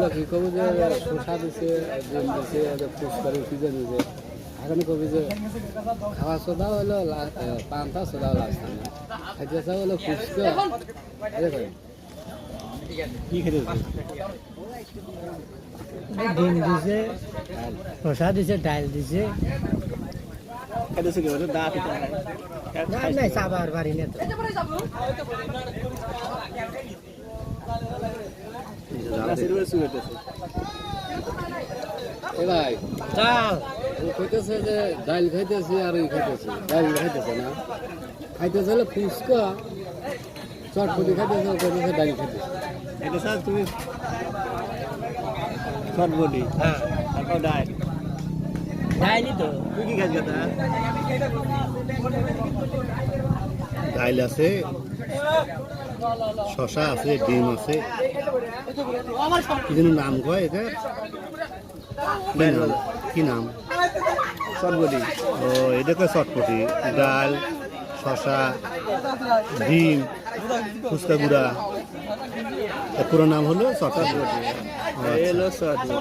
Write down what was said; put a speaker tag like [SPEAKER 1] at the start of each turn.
[SPEAKER 1] কি কব যে শসা দিছে ডিম দিছে ফুচকারি সিজন দিছে এখন কবি যে খাওয়া সোদা হলো পান্তা সোদা লাস্ট খাইতে হলো ফুচকা কি খেতে
[SPEAKER 2] ডিম দিছে শসা দিছে ডাল দিছে
[SPEAKER 1] খেতেছে কি দা খেতে
[SPEAKER 2] নাই চাবার পারি না
[SPEAKER 1] তো ভাই খাইতেছে যে ডাল খাইতেছে আর ওই খাইতেছে ডাল খাইতেছে না খাইতেছে হলো ফুচকা চটপটি খাইতেছে খাইতেছে ডাল খাইতেছে
[SPEAKER 2] এটা স্যার তুমি চটপটি হ্যাঁ তারপর ডাল ডাইনি তো তুই কি খাস কথা
[SPEAKER 1] ডাল আছে শসা আছে ডিম আছে কি যেন নাম কয় এটা কি নাম
[SPEAKER 2] চটপটি
[SPEAKER 1] ও এটা কয় চটপটি ডাল শসা ডিম ফুচকা গুঁড়া পুরো নাম হলো চটপটি
[SPEAKER 2] এলো চটপটি